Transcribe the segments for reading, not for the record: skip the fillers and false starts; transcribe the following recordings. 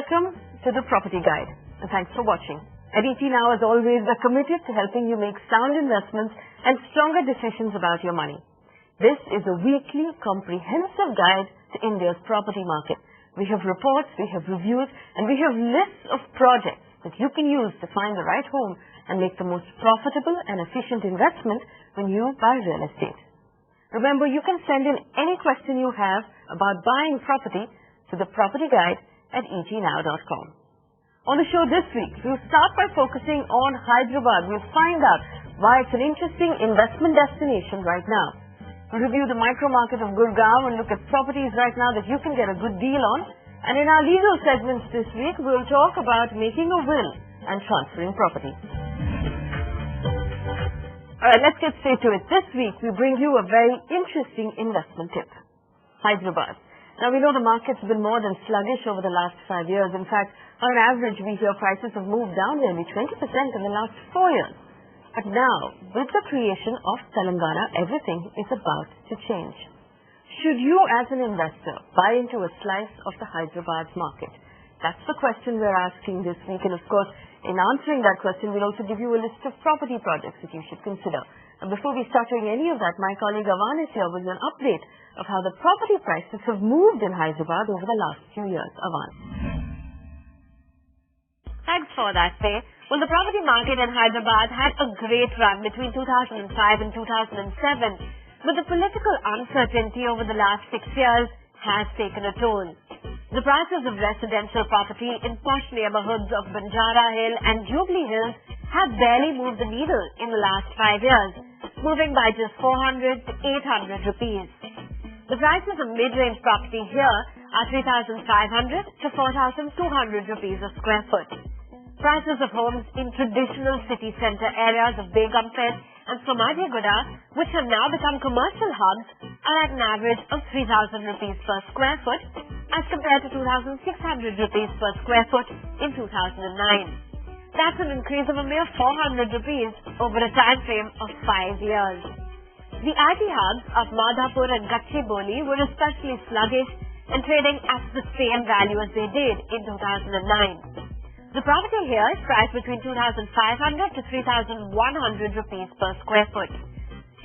Welcome to the Property Guide, and thanks for watching. At ET Now, as always, we're committed to helping you make sound investments and stronger decisions about your money. This is a weekly, comprehensive guide to India's property market. We have reports, we have reviews, and we have lists of projects that you can use to find the right home and make the most profitable and efficient investment when you buy real estate. Remember, you can send in any question you have about buying property to the Property Guide at etnow.com. On the show this week, we'll start by focusing on Hyderabad. We'll find out why it's an interesting investment destination right now. We'll review the micro market of Gurgaon and look at properties right now that you can get a good deal on. And in our legal segments this week, we'll talk about making a will and transferring property. Alright, let's get straight to it. This week, we bring you a very interesting investment tip. Hyderabad. Now, we know the market's been more than sluggish over the last 5 years. In fact, on average, we hear prices have moved down nearly 20% in the last 4 years. But now, with the creation of Telangana, everything is about to change. Should you, as an investor, buy into a slice of the Hyderabad market? That's the question we're asking this week. And of course, in answering that question, we'll also give you a list of property projects that you should consider. And before we start doing any of that, my colleague Avan is here with an update of how the property prices have moved in Hyderabad over the last few years. Avan. Thanks for that, Faye. Well, the property market in Hyderabad had a great run between 2005 and 2007, but the political uncertainty over the last 6 years has taken a toll. The prices of residential property in posh neighborhoods of Banjara Hill and Jubilee Hills have barely moved the needle in the last 5 years, moving by just 400 to 800 rupees. The prices of mid-range property here are 3,500 to 4,200 rupees a square foot. Prices of homes in traditional city centre areas of Begumpet and Somadiaguda, which have now become commercial hubs, are at an average of 3,000 rupees per square foot as compared to 2,600 rupees per square foot in 2009. That's an increase of a mere 400 rupees over a time frame of 5 years. The IT hubs of Madhapur and Gachibowli were especially sluggish and trading at the same value as they did in 2009. The property here is priced between 2,500 to 3,100 rupees per square foot.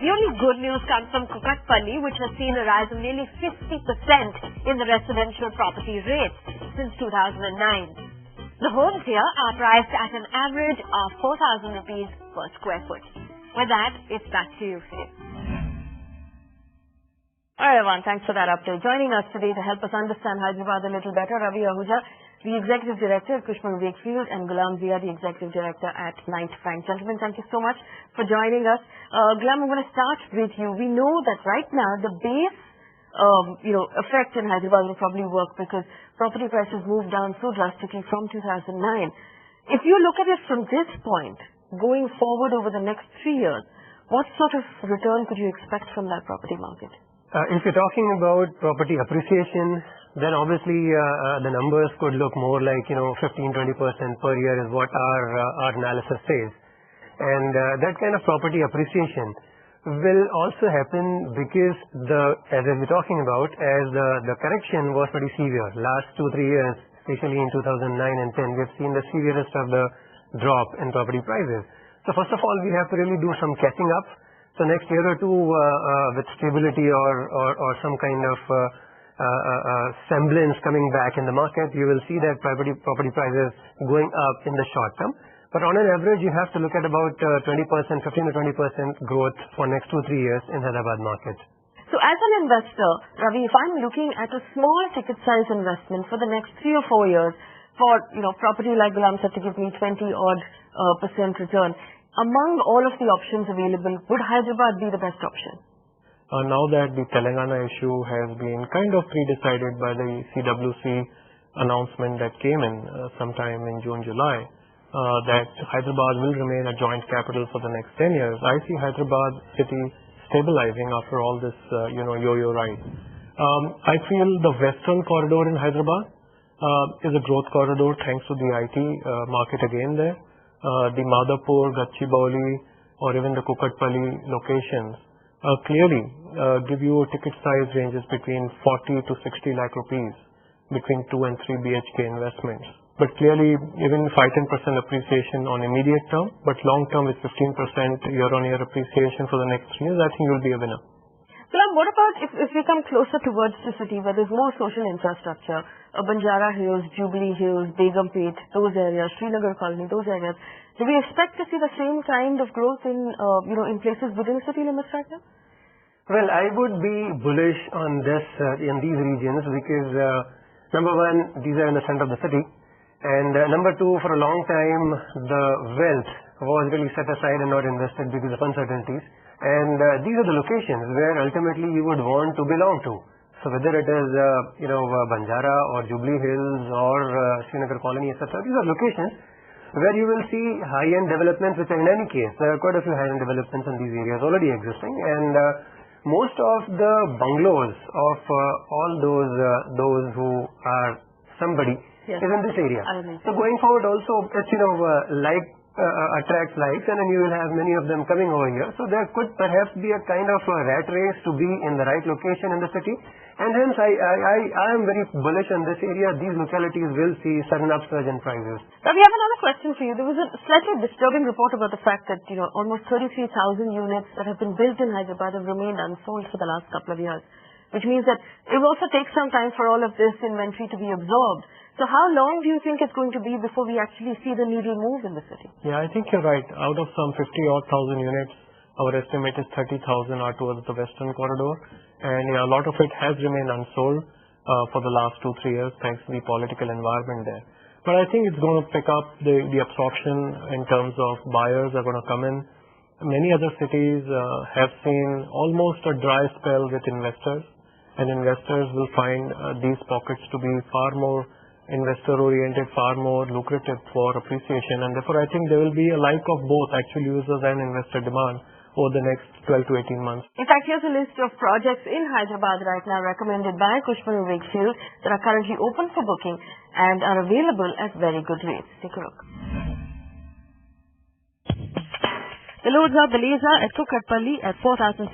The only good news comes from Kukatpalli, which has seen a rise of nearly 50% in the residential property rate since 2009. The homes here are priced at an average of 4,000 rupees per square foot. With that, it's back to you, Faye. Alright, Avan, thanks for that update. Joining us today to help us understand Hyderabad a little better, Ravi Ahuja, the Executive Director at Cushman & Wakefield, and Ghulam Zia, the Executive Director at Knight Frank. Gentlemen, thank you so much for joining us. Ghulam, I'm going to start with you. We know that right now the base effect in Hyderabad will probably work because property prices moved down so drastically from 2009. If you look at it from this point, going forward over the next 3 years, what sort of return could you expect from that property market? If you're talking about property appreciation, then obviously the numbers could look more like 15-20% per year is what our analysis says, and that kind of property appreciation will also happen because as we're talking about, as the correction was pretty severe last 2-3 years, especially in 2009 and 10, we've seen the severest of the drop in property prices. So first of all, we have to really do some catching up. So next year or two, with stability or some kind of semblance coming back in the market, you will see that property prices going up in the short term. But on an average, you have to look at about 15 to 20% growth for next 2-3 years in Hyderabad market. So as an investor, Ravi, if I'm looking at a small ticket size investment for the next 3 or 4 years for property like Ghulam said to give me 20% return, among all of the options available, would Hyderabad be the best option? Now that the Telangana issue has been kind of pre-decided by the CWC announcement that came in sometime in June, July, that Hyderabad will remain a joint capital for the next 10 years, I see Hyderabad city stabilizing after all this, yo-yo ride. I feel the western corridor in Hyderabad is a growth corridor thanks to the IT market again there. The Madhapur, Gachibowli, or even the Kukatpalli locations clearly give you ticket size ranges between 40 to 60 lakh rupees between 2 and 3 BHK investments. But clearly, even 5-10% appreciation on immediate term, but long term with 15% year-on-year appreciation for the next 3 years, I think you'll be a winner. Salam, what about if we come closer towards the city where there's more social infrastructure, Banjara Hills, Jubilee Hills, Begumpet, those areas, Srinagar Colony, those areas, do we expect to see the same kind of growth in places within city limits right now? Well, I would be bullish on this in these regions because number one, these are in the center of the city. And number two, for a long time, the wealth was really set aside and not invested because of uncertainties. And these are the locations where ultimately you would want to belong to. So whether it is, Banjara or Jubilee Hills or Srinagar Colony, etc., these are locations where you will see high-end developments, which are in any case, there are quite a few high-end developments in these areas already existing. And most of the bungalows of all those who are somebody is in this area. So going forward also, it's, attracts likes, and then you will have many of them coming over here. So there could perhaps be a kind of a rat race to be in the right location in the city. And hence I am very bullish on this area. These localities will see sudden upsurge in prices. Now we have another question for you. There was a slightly disturbing report about the fact that, almost 33,000 units that have been built in Hyderabad have remained unsold for the last couple of years, which means that it will also take some time for all of this inventory to be absorbed. So how long do you think it's going to be before we actually see the needle move in the city? Yeah, I think you're right. Out of some 50-odd thousand units, our estimate is 30,000 are towards the western corridor. And a lot of it has remained unsold for the last 2-3 years thanks to the political environment there. But I think it's going to pick up the absorption in terms of buyers are going to come in. Many other cities have seen almost a dry spell with investors, and investors will find these pockets to be far more investor-oriented, far more lucrative for appreciation, and therefore I think there will be a like of both actual users and investor demand over the next 12 to 18 months. In fact, here's a list of projects in Hyderabad right now recommended by Cushman & Wakefield that are currently open for booking and are available at very good rates. Take a look. The loads are Beleza at Kukatpalli at 4,600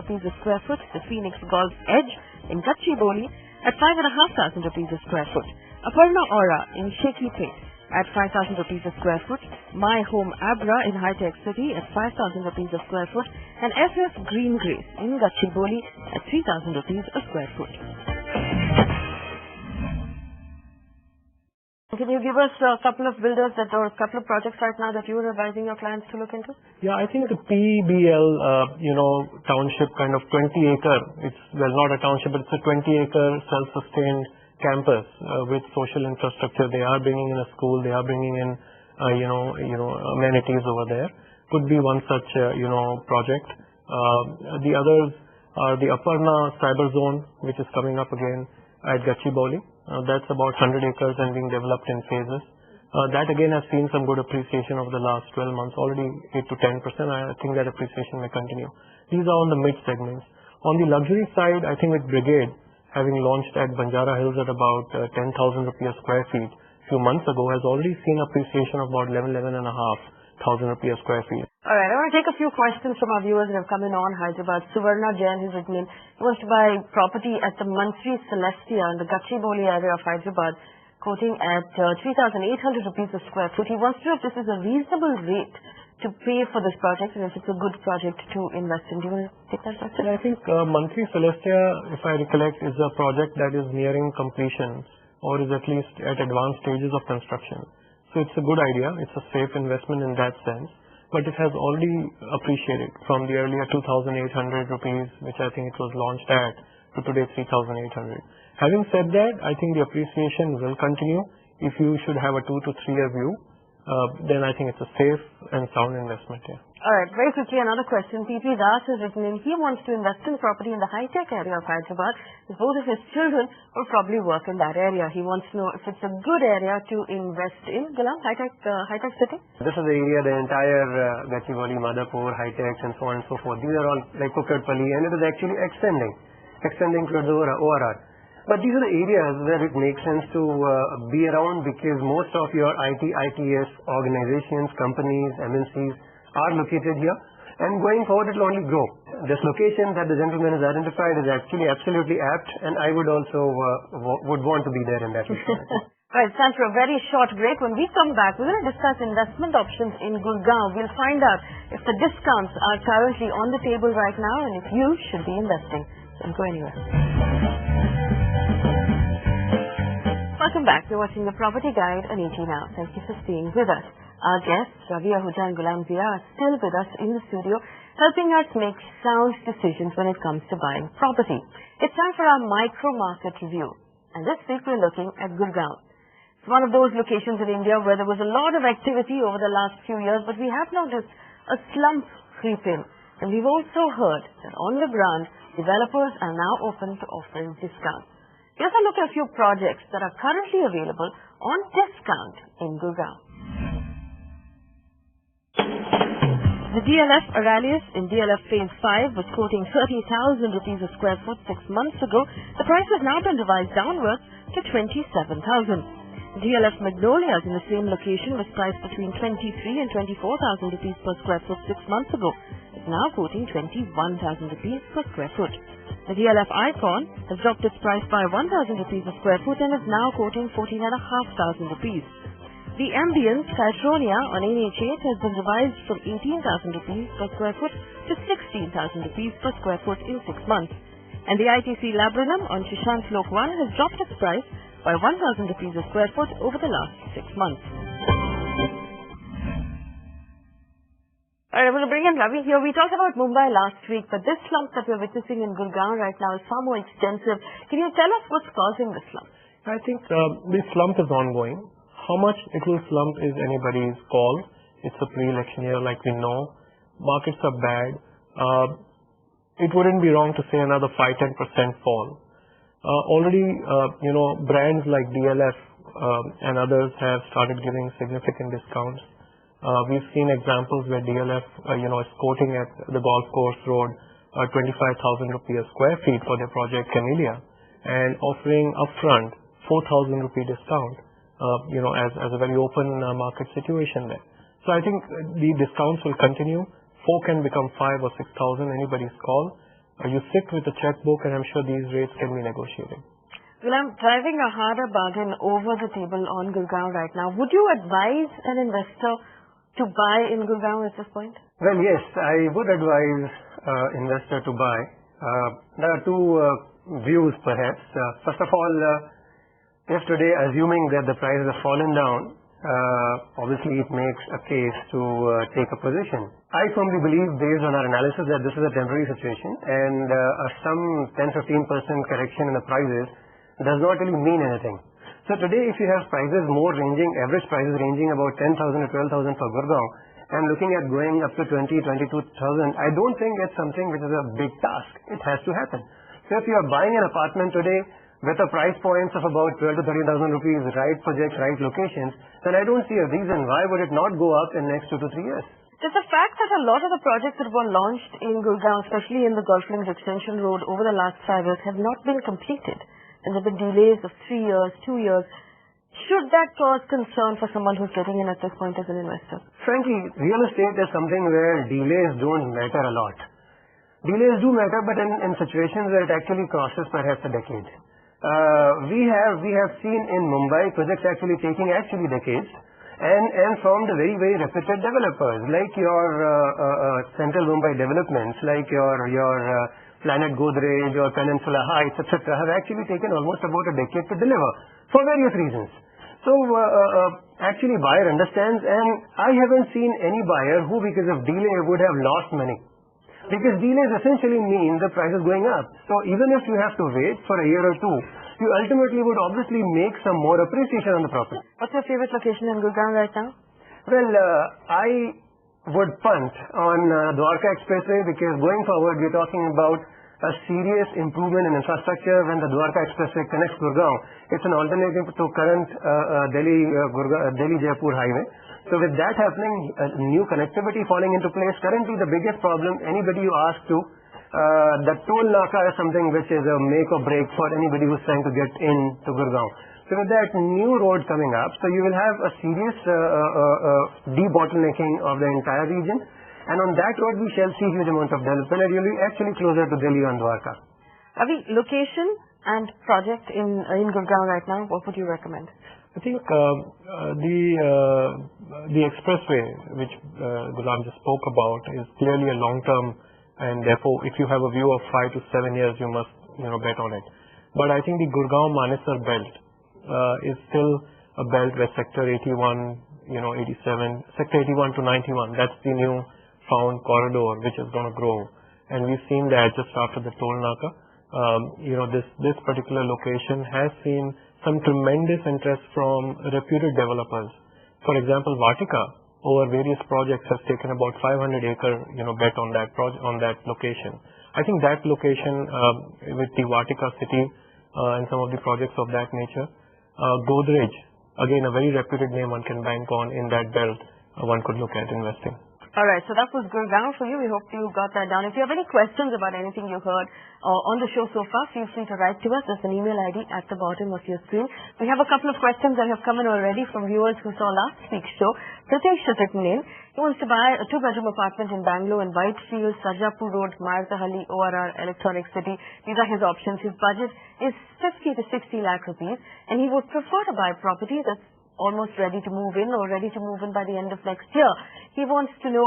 rupees a square foot, the Phoenix Golf Edge in Gachibowli at 5,500 rupees a square foot, Aparna Aura in Shekipet at 5,000 rupees a square foot, My Home Abra in High Tech City at 5,000 rupees a square foot, and FF Green Grace in Gachibowli at 3,000 rupees a square foot. Can you give us a couple of builders or a couple of projects right now that you are advising your clients to look into? Yeah, I think the PBL, township kind of 20-acre, it's, well, not a township, but it's a 20-acre self-sustained campus with social infrastructure. They are bringing in a school, they are bringing in, amenities over there. Could be one such, project. The others are the Aparna Cyber Zone, which is coming up again at Gachibowli. That's about 100 acres and being developed in phases. That again has seen some good appreciation over the last 12 months, already 8 to 10%. I think that appreciation may continue. These are on the mid segments. On the luxury side, I think with Brigade, having launched at Banjara Hills at about 10,000 rupees a square feet a few months ago, has already seen appreciation of about 11,500 rupees a square feet. Alright, I want to take a few questions from our viewers that have come in on Hyderabad. Suvarna Jain has written in, he wants to buy property at the Mantri Celestia in the Gachibowli area of Hyderabad, quoting at 3,800 rupees a square foot. He wants to know if this is a reasonable rate to pay for this project and if it's a good project to invest in. Do you want to take that question? I think Mantri Celestia, if I recollect, is a project that is nearing completion or is at least at advanced stages of construction. So it's a good idea. It's a safe investment in that sense. But it has already appreciated from the earlier 2,800 rupees, which I think it was launched at, to today 3,800. Having said that, I think the appreciation will continue. If you should have a 2 to 3 year view, then I think it's a safe and sound investment here. Alright, very quickly another question. P.P. Das has written in, he wants to invest in property in the high-tech area of Hyderabad. Both of his children will probably work in that area. He wants to know if it's a good area to invest in. Gulam, high-tech city? This is the area, the entire Gachibowli, Madhapur, high-tech and so on and so forth. These are all like Kukatpalli, and it is actually extending towards ORR. But these are the areas where it makes sense to be around because most of your ITS organizations, companies, MNCs are located here, and going forward it will only grow. this location that the gentleman has identified is actually absolutely apt, and I would also would want to be there in that location. Right, it's time for a very short break. When we come back, we're going to discuss investment options in Gurgaon. We'll find out if the discounts are currently on the table right now and if you should be investing. Don't go anywhere. Welcome back. You're watching The Property Guide on ET Now. Thank you for staying with us. Our guests, Ravi Ahuja and Gulam Zia, are still with us in the studio, helping us make sound decisions when it comes to buying property. It's time for our micro-market review. And this week we're looking at Gurgaon. It's one of those locations in India where there was a lot of activity over the last few years, but we have noticed a slump creep in. And we've also heard that on the ground, developers are now open to offering discounts. We also look at a few projects that are currently available on discount in Gurgaon. The DLF Aurelius in DLF Phase 5 was quoting 30,000 rupees a square foot 6 months ago. The price has now been revised downwards to 27,000. DLF Magnolias in the same location was priced between 23 and 24,000 rupees per square foot 6 months ago. It's now quoting 21,000 rupees per square foot. The DLF Icon has dropped its price by 1,000 rupees a square foot and is now quoting 14,500 rupees. The Ambience Caltronia on NH8 has been revised from 18,000 rupees per square foot to 16,000 rupees per square foot in 6 months. And the ITC Laburnum on Shishant Lok 1 has dropped its price by 1,000 rupees a square foot over the last 6 months. Alright, I'm going to bring in Ravi here. We talked about Mumbai last week, but this slump that we're witnessing in Gurgaon right now is far more extensive. Can you tell us what's causing this slump? I think this slump is ongoing. How much it will slump is anybody's call. It's a pre-election year, like we know. Markets are bad. It wouldn't be wrong to say another 5-10% fall. Already, brands like DLF and others have started giving significant discounts. We've seen examples where DLF, is quoting at the Golf Course Road 25,000 rupees a square feet for their project Kanhaiya and offering upfront 4,000 rupee discount, as a very open market situation there. So I think the discounts will continue. 4 can become 5 or 6,000, anybody's call. You sit with the checkbook, and I'm sure these rates can be negotiated. Well, I'm driving a harder bargain over the table on Gurgaon right now. Would you advise an investor to buy in Gurgaon at this point? Well, yes, I would advise investor to buy. There are two views, perhaps. First of all, if today, assuming that the prices have fallen down, obviously it makes a case to take a position. I firmly believe, based on our analysis, that this is a temporary situation, and some 10-15% correction in the prices does not really mean anything. So today, if you have prices average prices ranging about 10,000 to 12,000 for Gurgaon, and looking at going up to 20,000, 22,000, I don't think it's something which is a big task. It has to happen. So if you are buying an apartment today with a price points of about 12,000 to 13,000 rupees, right projects, right locations, then I don't see a reason why would it not go up in the next 2 to 3 years. Does the fact that a lot of the projects that were launched in Gurgaon, especially in the Golf Links Extension Road over the last 5 years, have not been completed, and there have been delays of 3 years, 2 years, should that cause concern for someone who's getting in at this point as an investor? Frankly, real estate is something where delays don't matter a lot. Delays do matter, but in situations where it actually crosses perhaps a decade. We have seen in Mumbai projects actually taking decades, and from the very, very reputed developers like your Central Mumbai developments, like your Planet Godrej or Peninsula Heights, etc., have actually taken almost about a decade to deliver for various reasons. So actually buyer understands, and I haven't seen any buyer who because of delay would have lost money. Because delays essentially mean the price is going up. So even if you have to wait for a year or two, you ultimately would obviously make some more appreciation on the property. What's your favorite location in Gurgaon right now? Well, I would punt on Dwarka Expressway, because going forward we're talking about a serious improvement in infrastructure when the Dwarka Expressway connects Gurgaon. It's an alternative to current Delhi-Jaipur highway. So with that happening, new connectivity falling into place, currently the biggest problem, anybody you ask to, the toll naka is something which is a make or break for anybody who's trying to get into Gurgaon. So with that new road coming up, so you will have a serious debottlenecking of the entire region. And on that road, we shall see huge amount of development, and you'll be actually closer to Delhi and Dwarka. Ravi, location and project in Gurgaon right now, what would you recommend? I think the expressway, which Gulam just spoke about, is clearly a long-term, and therefore, if you have a view of 5 to 7 years, you must bet on it. But I think the Gurgaon-Manesar belt is still a belt where Sector 81, 87, Sector 81 to 91, that's the new found corridor which is going to grow. And we've seen that just after the toll naka. This particular location has seen some tremendous interest from reputed developers. For example, Vatika over various projects has taken about 500-acre bet on that location. I think that location with the Vatika city and some of the projects of that nature, Godrej, again a very reputed name one can bank on in that belt, one could look at investing. Alright, so that was Gurgaon for you. We hope you got that down. If you have any questions about anything you heard on the show so far, feel free to write to us. There's an email ID at the bottom of your screen. We have a couple of questions that have come in already from viewers who saw last week's show. Pritesh has written in. He wants to buy a 2-bedroom apartment in Bangalore in Whitefield, Sarjapur Road, Martahalli, ORR, Electronic City. These are his options. His budget is 50 to 60 lakh rupees, and he would prefer to buy property that's almost ready to move in or ready to move in by the end of next year. He wants to know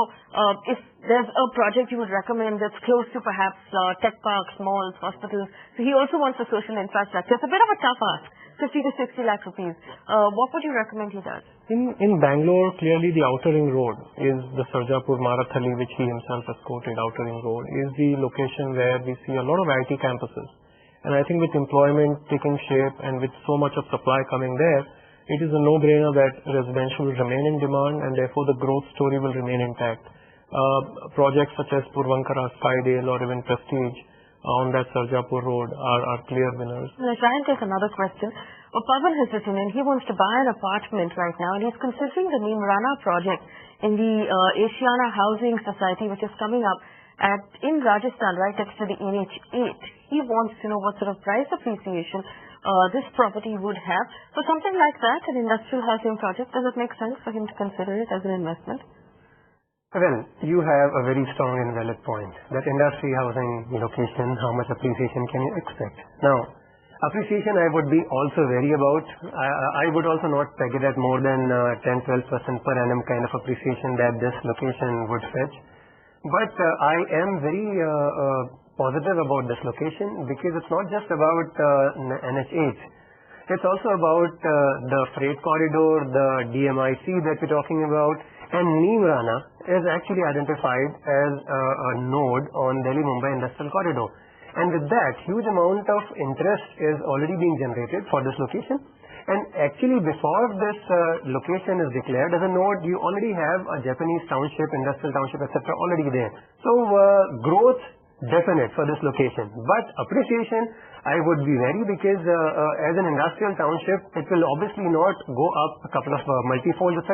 if there's a project you would recommend that's close to perhaps tech parks, malls, hospitals. So he also wants a social infrastructure. It's a bit of a tough ask, 50 to 60 lakh rupees. What would you recommend he does? In Bangalore, clearly the outer ring road is the Sarjapur Marathalli, which he himself has quoted. Outer ring road is the location where we see a lot of IT campuses. And I think with employment taking shape and with so much of supply coming there, it is a no-brainer that residential will remain in demand, and therefore the growth story will remain intact. Projects such as Purvankara, Skydale, or even Prestige on that Sarjapur road are clear winners. I'll try and take another question. Pavan has written in. He wants to buy an apartment right now, and he's considering the Neemrana project in the Asiana Housing Society, which is coming up in Rajasthan, right next to the NH8. He wants to know what sort of price appreciation this property would have. For something like that, an industrial housing project, does it make sense for him to consider it as an investment? Well, you have a very strong and valid point. That industry housing location, how much appreciation can you expect? Now, appreciation I would be also wary about. I would also not peg it at more than 10-12% per annum kind of appreciation that this location would fetch. But I am very positive about this location because it's not just about NH8. It's also about the freight corridor, the DMIC that we're talking about, and Neemrana is actually identified as a node on Delhi-Mumbai Industrial Corridor. And with that, huge amount of interest is already being generated for this location. And actually, before this location is declared as a node, you already have a Japanese township, industrial township, etc. already there. So, growth definite for this location. But appreciation, I would be wary because as an industrial township, it will obviously not go up a couple of multifold, etc.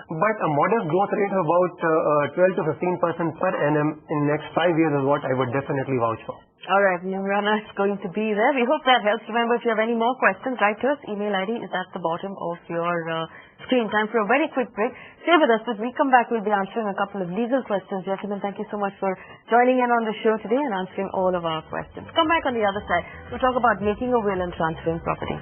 But a modest growth rate of about 12 to 15% per annum in next 5 years is what I would definitely vouch for. Alright, Neemrana is going to be there. We hope that helps. Remember, if you have any more questions, write to us. Email ID is at the bottom of your screen. Time for a very quick break. Stay with us. As we come back, we'll be answering a couple of legal questions. Gentlemen, thank you so much for joining in on the show today and answering all of our questions. Come back on the other side. We'll talk about making a will and transferring property.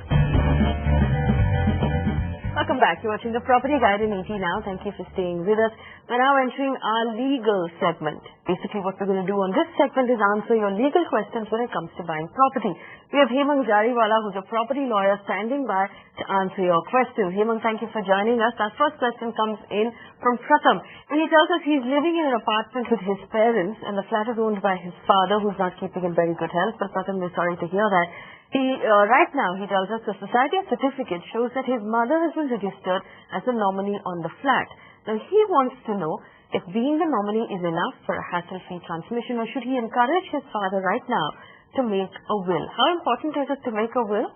Welcome back. You're watching the Property Guide in ET Now. Thank you for staying with us. We're now entering our legal segment. Basically, what we're going to do on this segment is answer your legal questions when it comes to buying property. We have Hemang Jariwala, who's a property lawyer, standing by to answer your questions. Hemang, thank you for joining us. Our first question comes in from Pratham, and he tells us he's living in an apartment with his parents, and the flat is owned by his father, who's not keeping in very good health. But Pratham, we're sorry to hear that. Right now, he tells us the society of certificate shows that his mother has been registered as a nominee on the flat. Now, he wants to know if being the nominee is enough for a hassle-free transmission, or should he encourage his father right now to make a will? How important is it to make a will?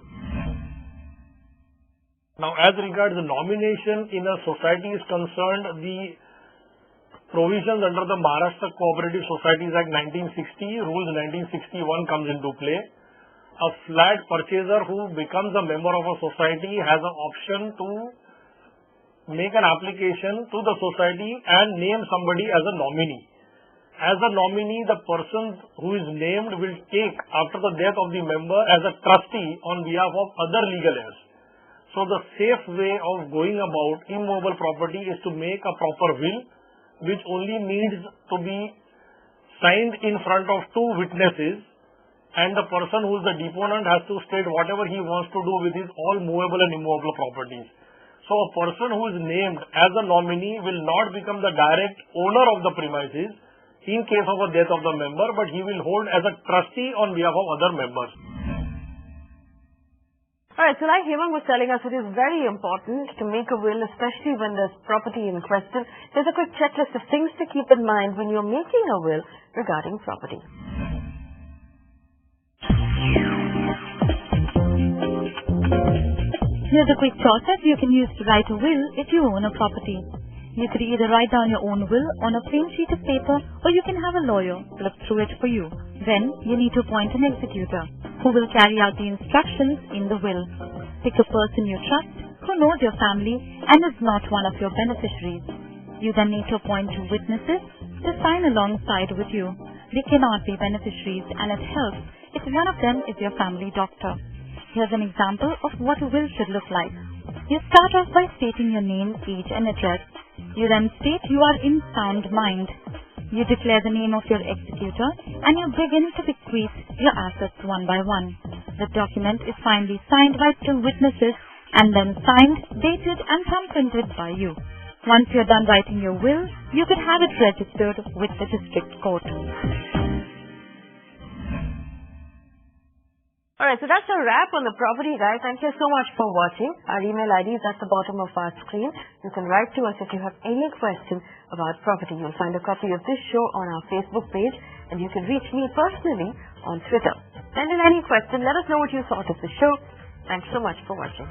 Now, as regards the nomination in a society is concerned, the provisions under the Maharashtra Cooperative Societies Act 1960, Rules 1961 comes into play. A flat purchaser who becomes a member of a society has an option to make an application to the society and name somebody as a nominee. As a nominee, the person who is named will take after the death of the member as a trustee on behalf of other legal heirs. So the safe way of going about immovable property is to make a proper will, which only needs to be signed in front of two witnesses, and the person who is the deponent has to state whatever he wants to do with his all movable and immovable properties. So a person who is named as a nominee will not become the direct owner of the premises in case of a death of the member, but he will hold as a trustee on behalf of other members. Alright, so like Hemang was telling us, it is very important to make a will, especially when there's property in question. There's a quick checklist of things to keep in mind when you're making a will regarding property. Here's a quick process you can use to write a will if you own a property. You could either write down your own will on a plain sheet of paper, or you can have a lawyer look through it for you. Then you need to appoint an executor who will carry out the instructions in the will. Pick a person you trust, who knows your family and is not one of your beneficiaries. You then need to appoint two witnesses to sign alongside with you. They cannot be beneficiaries, and it helps if one of them is your family doctor. Here's an example of what a will should look like. You start off by stating your name, age and address. You then state you are in sound mind. You declare the name of your executor and you begin to bequeath your assets one by one. The document is finally signed by two witnesses and then signed, dated and thumbprinted by you. Once you're done writing your will, you could have it registered with the district court. Alright, so that's a wrap on the property, guys. Thank you so much for watching. Our email ID is at the bottom of our screen. You can write to us if you have any questions about property. You'll find a copy of this show on our Facebook page, and you can reach me personally on Twitter. Send in any question. Let us know what you thought of the show. Thanks so much for watching.